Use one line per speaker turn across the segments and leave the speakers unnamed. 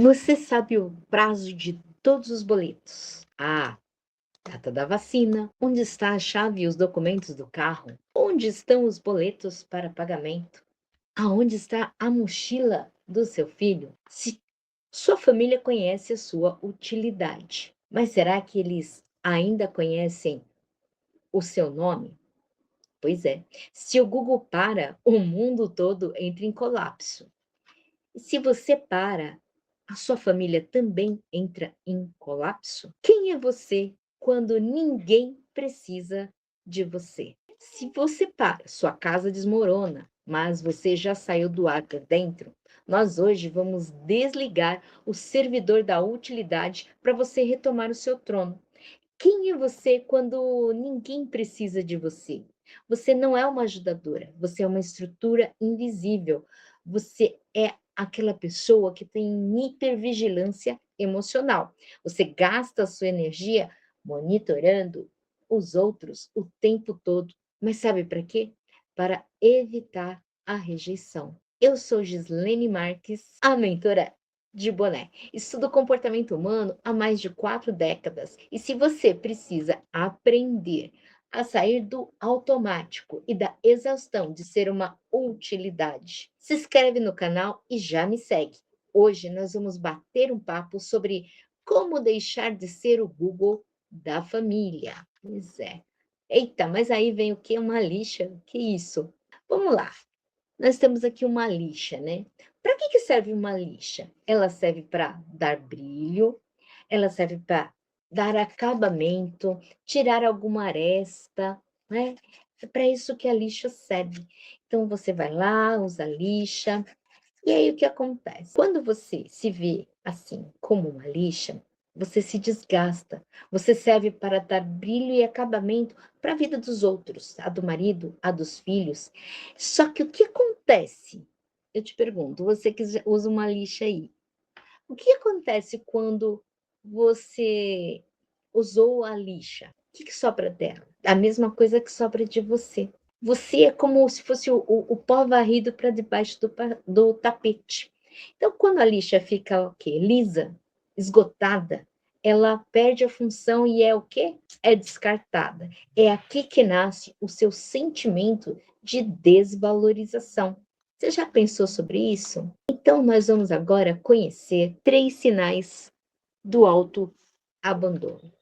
Você sabe o prazo de todos os boletos? Ah, data da vacina, onde está a chave e os documentos do carro? Onde estão os boletos para pagamento? Aonde está a mochila do seu filho? Se sua família conhece a sua utilidade, mas será que eles ainda conhecem o seu nome? Pois é, se o Google para, o mundo todo entra em colapso. E se você para, a sua família também entra em colapso? Quem é você quando ninguém precisa de você? Se você para, sua casa desmorona, mas você já saiu do ar por dentro. Nós hoje vamos desligar o servidor da utilidade para você retomar o seu trono. Quem é você quando ninguém precisa de você? Você não é uma ajudadora, você é uma estrutura invisível. Você é aquela pessoa que tem hipervigilância emocional. Você gasta a sua energia monitorando os outros o tempo todo. Mas sabe para quê? Para evitar a rejeição. Eu sou Gislene Marques, a mentora de boné. Estudo o comportamento humano há mais de 4 décadas. E se você precisa aprender a sair do automático e da exaustão de ser uma utilidade, se inscreve no canal e já me segue. Hoje nós vamos bater um papo sobre como deixar de ser o Google da família. Pois é. Eita, mas aí vem o que? Uma lixa? Que isso? Vamos lá. Nós temos aqui uma lixa, né? Para que serve uma lixa? Ela serve para dar brilho, ela serve para dar acabamento, tirar alguma aresta, né? É para isso que a lixa serve. Então, você vai lá, usa a lixa, e aí o que acontece? Quando você se vê assim, como uma lixa, você se desgasta, você serve para dar brilho e acabamento para a vida dos outros, a do marido, a dos filhos. Só que o que acontece? Eu te pergunto, você que usa uma lixa aí, o que acontece quando você usou a lixa? O que sobra dela? A mesma coisa que sobra de você. Você é como se fosse o pó varrido para debaixo do tapete. Então, quando a lixa fica o quê? Lisa, esgotada, ela perde a função e é o quê? É descartada. É aqui que nasce o seu sentimento de desvalorização. Você já pensou sobre isso? Então, nós vamos agora conhecer 3 sinais do autoabandono.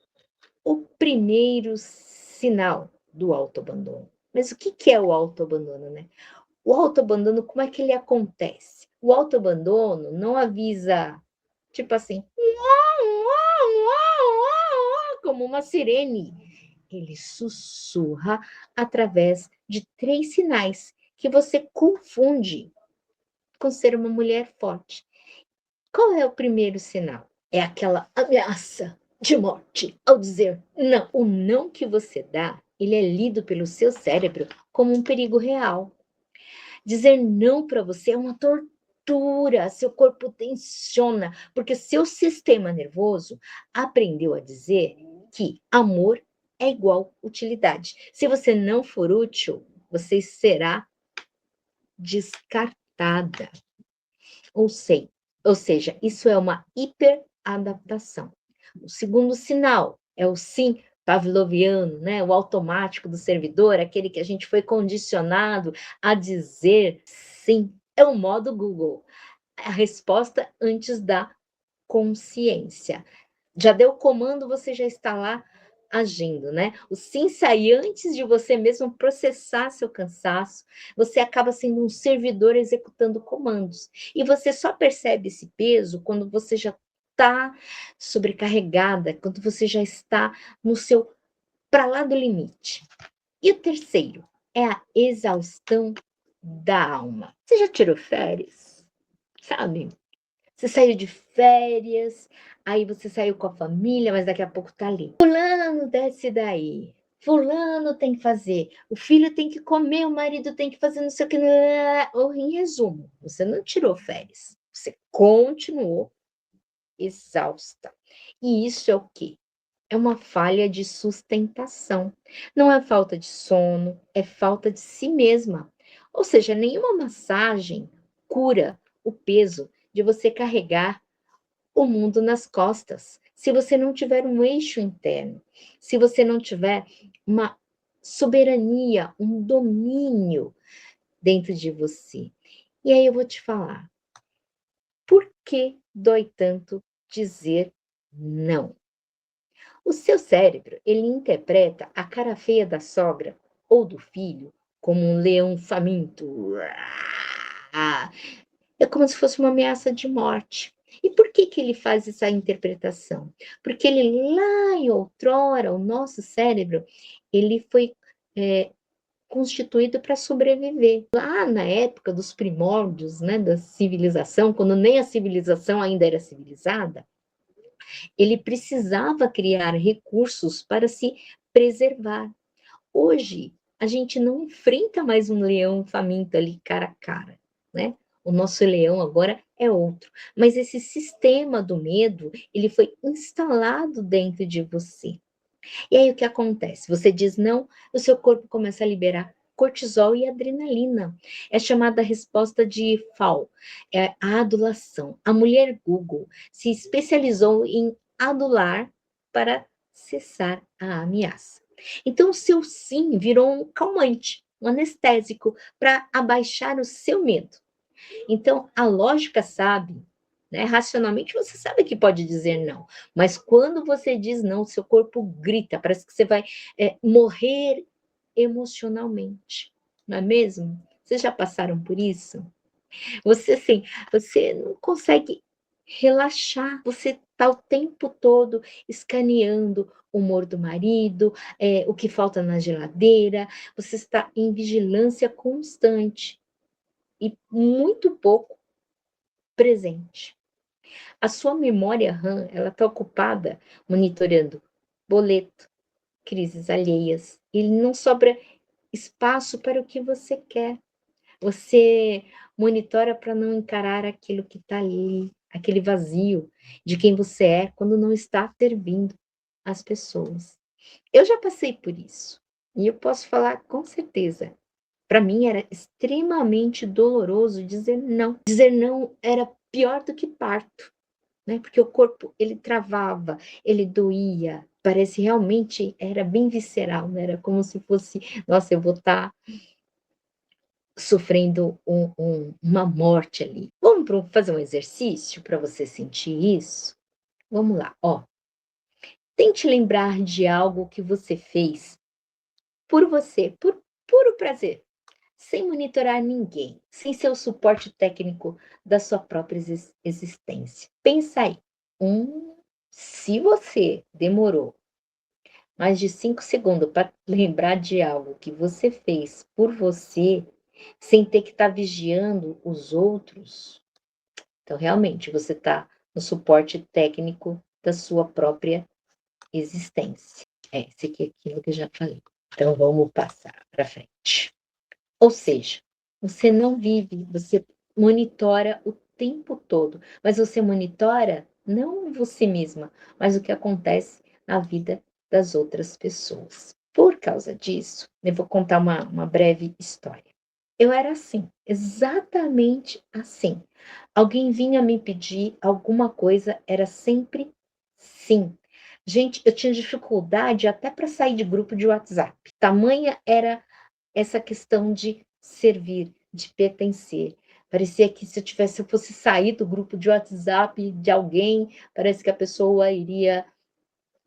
O primeiro sinal do autoabandono. Mas o que é o autoabandono, né? O autoabandono, como é que ele acontece? O autoabandono não avisa, tipo assim, como uma sirene. Ele sussurra através de 3 sinais que você confunde com ser uma mulher forte. Qual é o primeiro sinal? É aquela ameaça de morte ao dizer não. O não que você dá, ele é lido pelo seu cérebro como um perigo real. Dizer não para você é uma tortura, seu corpo tensiona, porque seu sistema nervoso aprendeu a dizer que amor é igual utilidade. Se você não for útil, você será descartada. Ou seja, isso é uma hiperadaptação. O segundo sinal é o sim pavloviano, né? O automático do servidor, aquele que a gente foi condicionado a dizer sim. É o modo Google, a resposta antes da consciência. Já deu o comando, você já está lá agindo, né? O sim sai antes de você mesmo processar seu cansaço, você acaba sendo um servidor executando comandos. E você só percebe esse peso quando você já está sobrecarregada, quando você já está no seu para lá do limite. E o terceiro é a exaustão da alma. Você já tirou férias? Sabe? Você saiu de férias, aí você saiu com a família, mas daqui a pouco tá ali. Fulano, desce daí. Fulano tem que fazer. O filho tem que comer, o marido tem que fazer não sei o que. Ou em resumo, você não tirou férias. Você continuou exausta. E isso é o quê? É uma falha de sustentação. Não é falta de sono, é falta de si mesma. Ou seja, nenhuma massagem cura o peso de você carregar o mundo nas costas. Se você não tiver um eixo interno, se você não tiver uma soberania, um domínio dentro de você. E aí eu vou te falar, por que dói tanto dizer não? O seu cérebro, ele interpreta a cara feia da sogra ou do filho como um leão faminto. É como se fosse uma ameaça de morte. E por que que ele faz essa interpretação? Porque ele lá em outrora, o nosso cérebro, ele foi constituído para sobreviver. Lá na época dos primórdios, né, da civilização, quando nem a civilização ainda era civilizada, ele precisava criar recursos para se preservar. Hoje, a gente não enfrenta mais um leão faminto ali cara a cara, né? O nosso leão agora é outro. Mas esse sistema do medo, ele foi instalado dentro de você. E aí o que acontece? Você diz não, o seu corpo começa a liberar cortisol e adrenalina. É chamada resposta de FAO, é a adulação. A mulher Google se especializou em adular para cessar a ameaça. Então, o seu sim virou um calmante, um anestésico para abaixar o seu medo. Então, a lógica sabe, né? Racionalmente você sabe que pode dizer não, mas quando você diz não, seu corpo grita, parece que você vai morrer emocionalmente, não é mesmo? Vocês já passaram por isso? Você assim, você não consegue relaxar, você está o tempo todo escaneando o humor do marido, o que falta na geladeira, você está em vigilância constante e muito pouco presente. A sua memória RAM, ela está ocupada monitorando boleto, crises alheias. Ele não sobra espaço para o que você quer. Você monitora para não encarar aquilo que está ali, aquele vazio de quem você é quando não está servindo as pessoas. Eu já passei por isso e eu posso falar com certeza. Para mim era extremamente doloroso dizer não. Dizer não era pior do que parto, né? Porque o corpo ele travava, ele doía, parece realmente era bem visceral, né? Era como se fosse, nossa, eu vou estar sofrendo uma morte ali. Vamos fazer um exercício para você sentir isso? Vamos lá, ó. Tente lembrar de algo que você fez por você, por puro prazer, sem monitorar ninguém, sem ser o suporte técnico da sua própria existência. Pensa aí. Se você demorou mais de 5 segundos para lembrar de algo que você fez por você, sem ter que estar vigiando os outros, então realmente você está no suporte técnico da sua própria existência. Esse aqui é aquilo que eu já falei. Então vamos passar para frente. Ou seja, você não vive, você monitora o tempo todo, mas você monitora não você mesma, mas o que acontece na vida das outras pessoas. Por causa disso, eu vou contar uma breve história. Eu era assim, exatamente assim. Alguém vinha me pedir alguma coisa, era sempre sim. Gente, eu tinha dificuldade até para sair de grupo de WhatsApp. Tamanha era essa questão de servir, de pertencer. Parecia que se eu fosse sair do grupo de WhatsApp de alguém, parece que a pessoa iria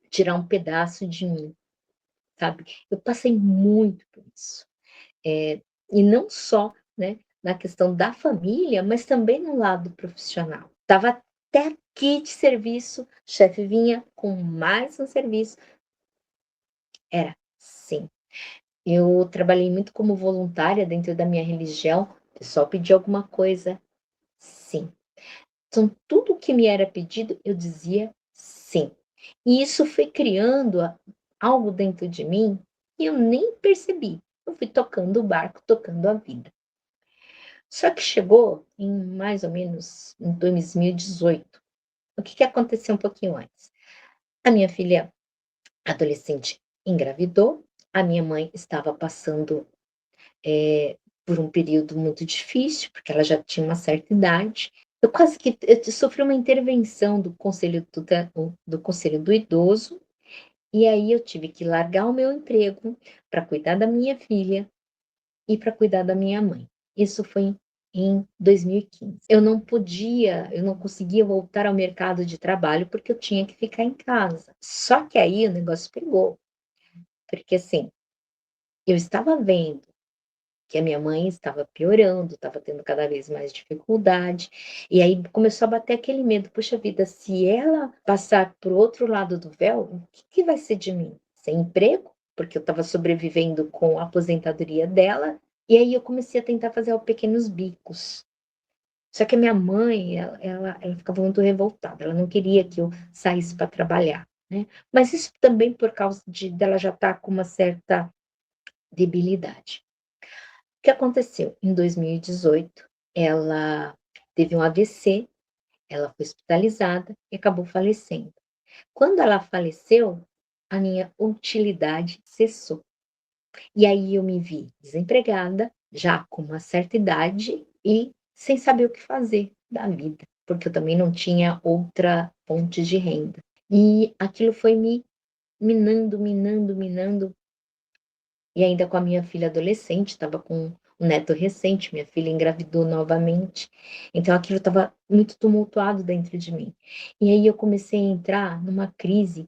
tirar um pedaço de mim, sabe? Eu passei muito por isso. E não só, né, na questão da família, mas também no lado profissional. Estava até aqui de serviço, o chefe vinha com mais um serviço. Era sim. Eu trabalhei muito como voluntária dentro da minha religião. O pessoal pedia alguma coisa, sim. Então, tudo que me era pedido, eu dizia sim. E isso foi criando algo dentro de mim que eu nem percebi. Eu fui tocando o barco, tocando a vida. Só que chegou em mais ou menos em 2018. O que aconteceu um pouquinho antes? A minha filha adolescente engravidou, a minha mãe estava passando por um período muito difícil, porque ela já tinha uma certa idade, Eu quase que eu sofri uma intervenção do conselho do idoso, e aí eu tive que largar o meu emprego para cuidar da minha filha e para cuidar da minha mãe. Isso foi em 2015. Eu não conseguia voltar ao mercado de trabalho porque eu tinha que ficar em casa. Só que aí o negócio pegou, porque assim, eu estava vendo que a minha mãe estava piorando, estava tendo cada vez mais dificuldade, e aí começou a bater aquele medo: "Puxa vida, se ela passar para o outro lado do véu, o que que vai ser de mim? Sem emprego?", porque eu estava sobrevivendo com a aposentadoria dela, e aí eu comecei a tentar fazer pequenos bicos. Só que a minha mãe, ela ficava muito revoltada, ela não queria que eu saísse para trabalhar, né, mas isso também por causa dela já estar com uma certa debilidade. O que aconteceu? Em 2018, ela teve um AVC, ela foi hospitalizada e acabou falecendo. Quando ela faleceu, a minha utilidade cessou. E aí eu me vi desempregada, já com uma certa idade e sem saber o que fazer da vida, porque eu também não tinha outra fonte de renda. E aquilo foi me minando, minando, minando. E ainda com a minha filha adolescente, estava com um neto recente, minha filha engravidou novamente, então aquilo estava muito tumultuado dentro de mim. E aí eu comecei a entrar numa crise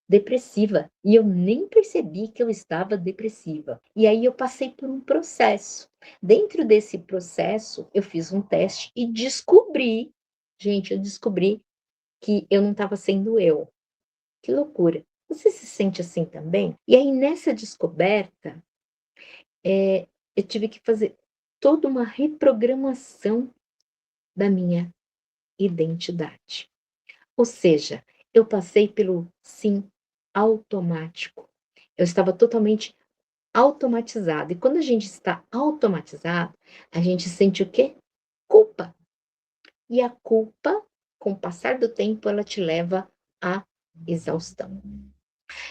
depressiva, e eu nem percebi que eu estava depressiva. E aí eu passei por um processo. Dentro desse processo, eu fiz um teste e descobri, gente, eu descobri que eu não estava sendo eu. Que loucura. Você se sente assim também? E aí nessa descoberta, eu tive que fazer toda uma reprogramação da minha identidade. Ou seja, eu passei pelo sim automático. Eu estava totalmente automatizada. E quando a gente está automatizado, a gente sente o quê? Culpa. E a culpa, com o passar do tempo, ela te leva à exaustão.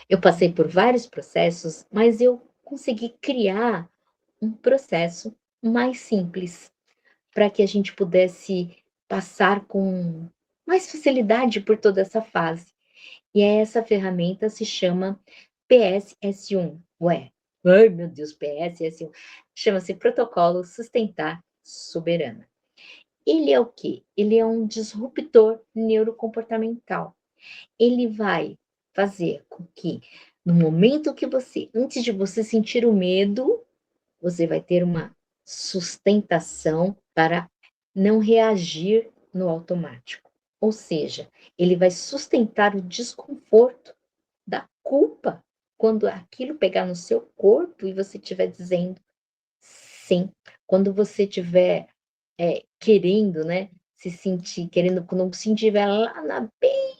Eu passei por vários processos, mas eu consegui criar um processo mais simples, para que a gente pudesse passar com mais facilidade por toda essa fase. E essa ferramenta se chama PSS1. Ué, ai meu Deus, PSS1. Chama-se Protocolo Sustentar Soberana. Ele é o quê? Ele é um disruptor neurocomportamental. Ele vai fazer com que, no momento que antes de você sentir o medo, você vai ter uma sustentação para não reagir no automático. Ou seja, ele vai sustentar o desconforto da culpa quando aquilo pegar no seu corpo e você estiver dizendo sim. Quando você estiver querendo, né, se sentir, querendo, quando você estiver lá bem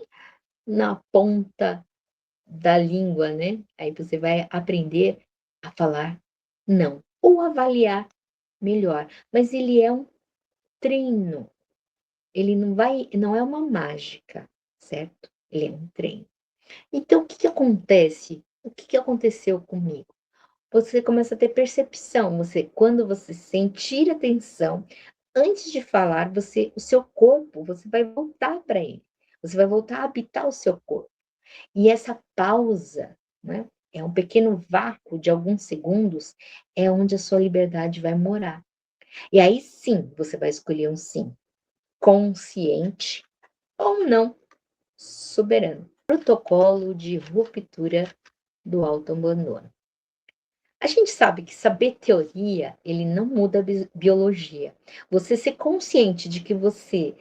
na ponta da língua, né, aí você vai aprender a falar não, ou avaliar melhor, mas ele é um treino, ele não é uma mágica, certo? Ele é um treino. Então o que que acontece? O que que aconteceu comigo? Você começa a ter percepção, quando você sentir a tensão, antes de falar, o seu corpo, você vai voltar para ele, você vai voltar a habitar o seu corpo. E essa pausa, né, é um pequeno vácuo de alguns segundos, é onde a sua liberdade vai morar. E aí sim, você vai escolher um sim consciente ou não soberano. Protocolo de ruptura do autoabandono. A gente sabe que saber teoria, ele não muda a biologia. Você ser consciente de que você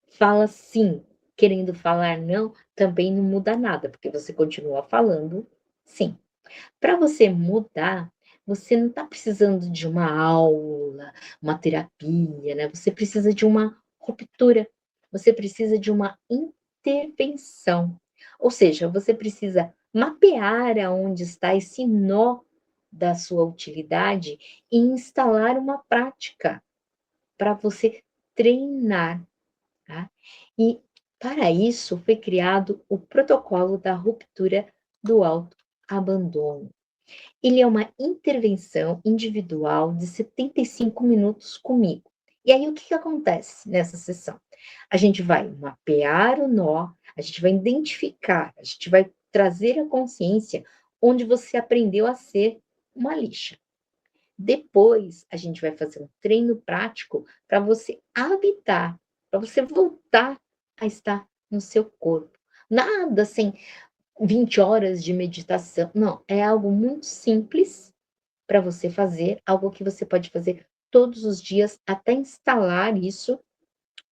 fala sim, querendo falar não, também não muda nada, porque você continua falando sim. Para você mudar, você não está precisando de uma aula, uma terapia, né? Você precisa de uma ruptura, você precisa de uma intervenção. Ou seja, você precisa mapear aonde está esse nó da sua utilidade e instalar uma prática para você treinar, tá? E para isso foi criado o protocolo da ruptura do autoabandono. Ele é uma intervenção individual de 75 minutos comigo. E aí o que que acontece nessa sessão? A gente vai mapear o nó, a gente vai identificar, a gente vai trazer a consciência onde você aprendeu a ser uma lixa. Depois, a gente vai fazer um treino prático para você habitar, para você voltar a estar no seu corpo. Nada sem 20 horas de meditação. Não, é algo muito simples para você fazer, algo que você pode fazer todos os dias até instalar isso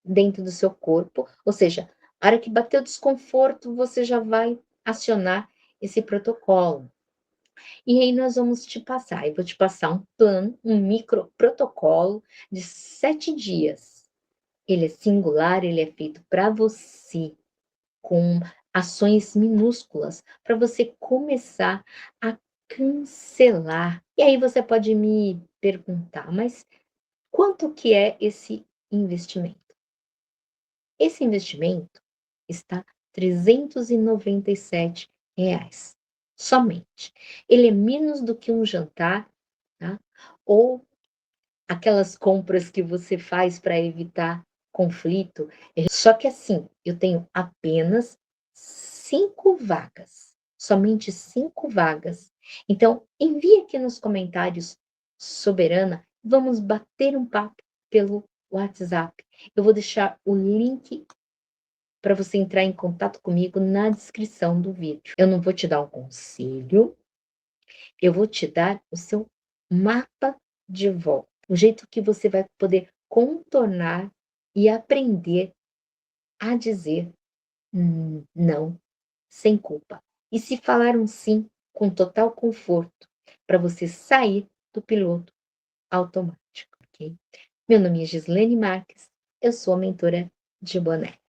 dentro do seu corpo. Ou seja, a hora que bater o desconforto, você já vai acionar esse protocolo. E aí nós vamos te passar, eu vou te passar um plano, um micro protocolo de 7 dias. Ele é singular, ele é feito para você, com ações minúsculas, para você começar a cancelar. E aí você pode me perguntar: "Mas quanto que é esse investimento?". Esse investimento está R$ 397 somente. Ele é menos do que um jantar, tá, ou aquelas compras que você faz para evitar conflito. Só que assim, eu tenho apenas 5 vagas, somente 5 vagas. Então envie aqui nos comentários "Soberana", vamos bater um papo pelo WhatsApp. Eu vou deixar o link para você entrar em contato comigo na descrição do vídeo. Eu não vou te dar um conselho, eu vou te dar o seu mapa de volta, o jeito que você vai poder contornar e aprender a dizer não sem culpa. E se falar um sim com total conforto, para você sair do piloto automático, ok? Meu nome é Gislene Marques, eu sou a mentora de boné.